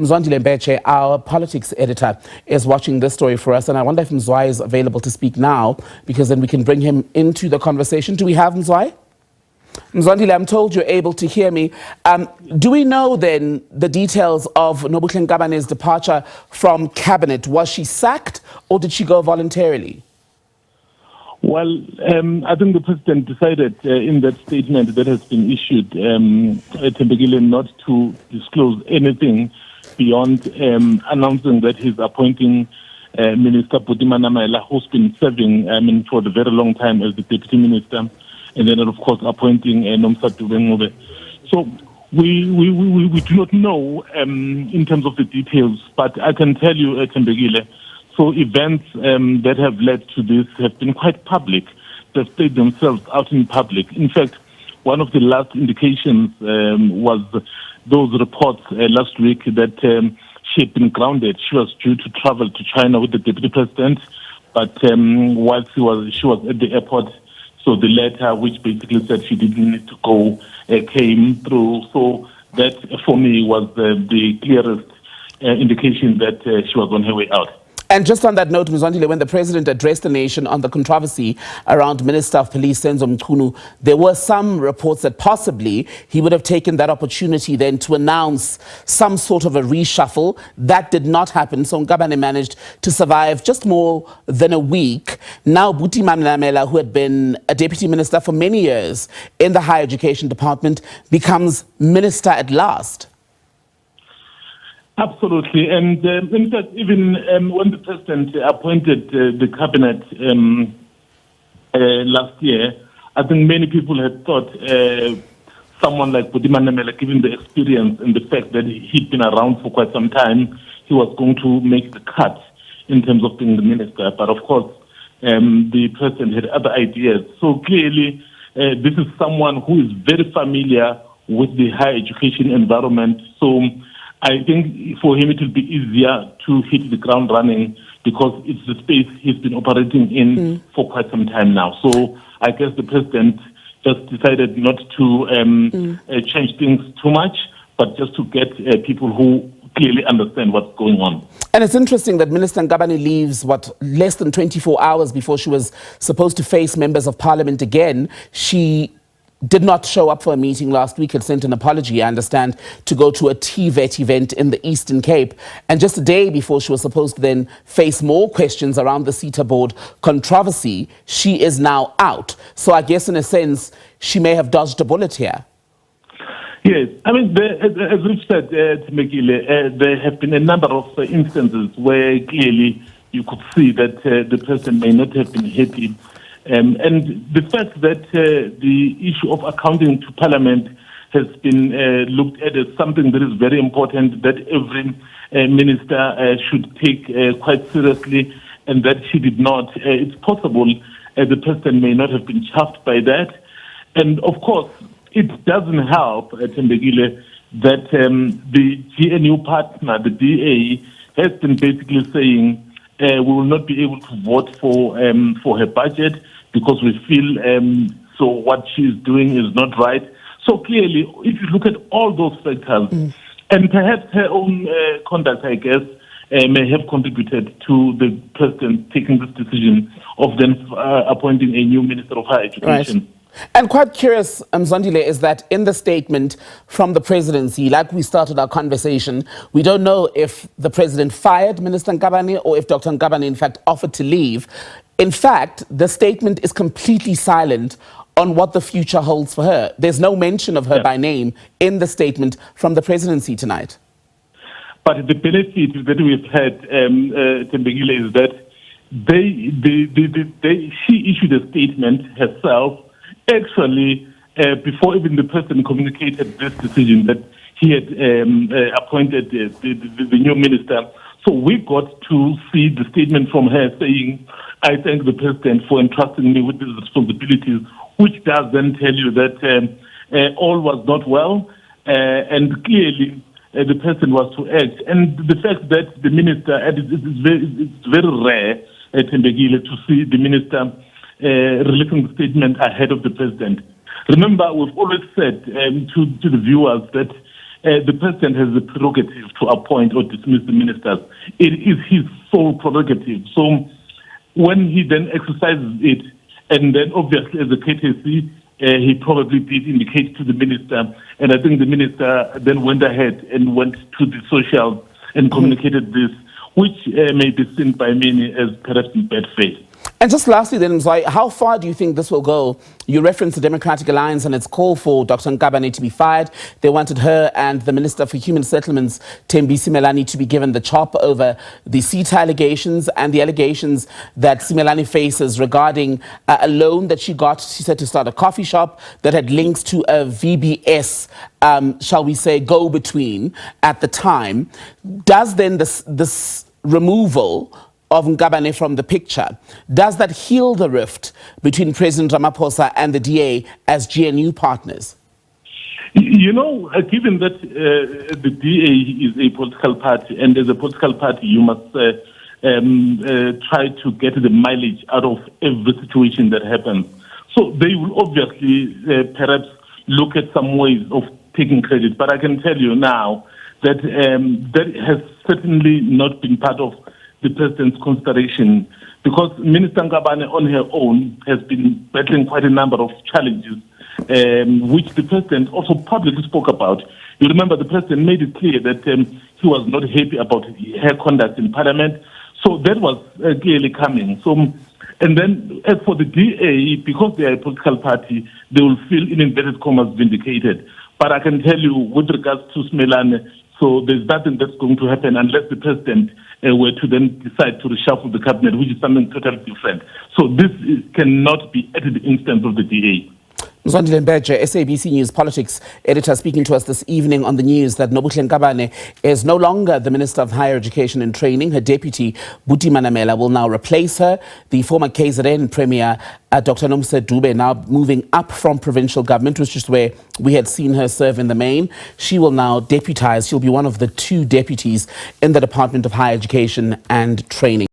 Mzwandile Mbeche, our politics editor, is watching this story for us, and I wonder if Mzwai is available to speak now, because then we can bring him into the conversation. Do we have Mzwai? Mzwandile, I'm told you're able to hear me. Do we know then the details of Nobuhle Nkabane's departure from cabinet? Was she sacked or did she go voluntarily? Well, I think the president decided in that statement that has been issued not to disclose anything beyond announcing that he's appointing Minister Buti Manamela, who's been serving for a very long time as the deputy minister, and then, of course, appointing Nomsatu Bengube. So we do not know in terms of the details, but I can tell you, Tembegile, so events that have led to this have been quite public. They've stayed themselves out in public. In fact, one of the last indications was those reports last week that she had been grounded. She was due to travel to China with the deputy president, but whilst she was at the airport, so the letter, which basically said she didn't need to go, came through. So that, for me, was the clearest indication that she was on her way out. And just on that note, Mzwandile, when the president addressed the nation on the controversy around Minister of Police Senzo Mchunu, there were some reports that possibly he would have taken that opportunity then to announce some sort of a reshuffle. That did not happen. So Nkabane managed to survive just more than a week. Now Buti Manamela, who had been a deputy minister for many years in the higher education department, becomes minister at last. Absolutely. And in fact, even when the president appointed the cabinet last year, I think many people had thought someone like Buti Manamela, given the experience and the fact that he'd been around for quite some time, he was going to make the cut in terms of being the minister. But of course, the president had other ideas. So clearly, this is someone who is very familiar with the higher education environment. So I think for him it will be easier to hit the ground running because it's the space he's been operating in for quite some time now. So I guess the president just decided not to change things too much, but just to get people who clearly understand what's going on. And it's interesting that Minister Nkabane leaves, less than 24 hours before she was supposed to face members of parliament again. She did not show up for a meeting last week, had sent an apology, I understand, to go to a TVET event in the Eastern Cape. And just a day before she was supposed to then face more questions around the CETA board controversy, she is now out. So I guess in a sense, she may have dodged a bullet here. Yes, I mean, as we've said, Temekile, there have been a number of instances where clearly you could see that the president may not have been happy. And the fact that the issue of accounting to Parliament has been looked at as something that is very important, that every minister should take quite seriously, and that she did not. It's possible the president may not have been chuffed by that. And of course, it doesn't help, Tembegile, that the GNU partner, the DA, has been basically saying we will not be able to vote for her budget because we feel so what she is doing is not right. So clearly, if you look at all those factors, and perhaps her own conduct, I guess, may have contributed to the president taking this decision of then appointing a new Minister of Higher Education. Right. And quite curious, Mzwandile, is that in the statement from the presidency, like we started our conversation, we don't know if the president fired Minister Nkabane or if Dr. Nkabane, in fact, offered to leave. In fact, the statement is completely silent on what the future holds for her. There's no mention of her by name in the statement from the presidency tonight. But the benefit that we've had, Tembegile, is that she issued a statement herself, actually, before even the president communicated this decision that he had appointed the new minister. So we got to see the statement from her saying, I thank the president for entrusting me with these responsibilities, which does then tell you that all was not well, and clearly the president was to act. And the fact that the minister, it's very rare, Tembegile, to see the minister releasing the statement ahead of the president. Remember, we've always said to the viewers that the president has the prerogative to appoint or dismiss the ministers. It is his sole prerogative. So when he then exercises it, and then obviously as a courtesy, he probably did indicate to the minister, and I think the minister then went ahead and went to the socials and communicated this, which may be seen by many as perhaps in bad faith. And just lastly then, Mzwayi, how far do you think this will go? You referenced the Democratic Alliance and its call for Dr. Nkabane to be fired. They wanted her and the Minister for Human Settlements, Thembi Simelane, to be given the chop over the CETA allegations and the allegations that Simelane faces regarding a loan that she got, she said, to start a coffee shop that had links to a VBS, shall we say, go-between at the time. Does then this removal of Nkabane from the picture, does that heal the rift between President Ramaphosa and the DA as GNU partners? You know, given that the DA is a political party, and as a political party, you must try to get the mileage out of every situation that happens. So they will obviously perhaps look at some ways of taking credit. But I can tell you now that that has certainly not been part of the president's consideration, because Minister Nkabane on her own has been battling quite a number of challenges, which the president also publicly spoke about. You remember the president made it clear that he was not happy about her conduct in parliament. So that was clearly coming. So, and then as for the DA, because they are a political party, they will feel in inverted commas vindicated. But I can tell you with regards to Simelane, so there's nothing that's going to happen unless the president were to then decide to reshuffle the cabinet, which is something totally different. So this cannot be at the instance of the DA. Mzwandile Mbeje, SABC News Politics editor, speaking to us this evening on the news that Nobuhle Nkabane is no longer the Minister of Higher Education and Training. Her deputy, Buti Manamela, will now replace her. The former KZN Premier, Dr. Nomse Dube, now moving up from provincial government, which is where we had seen her serve in the main. She will now deputize. She'll be one of the two deputies in the Department of Higher Education and Training.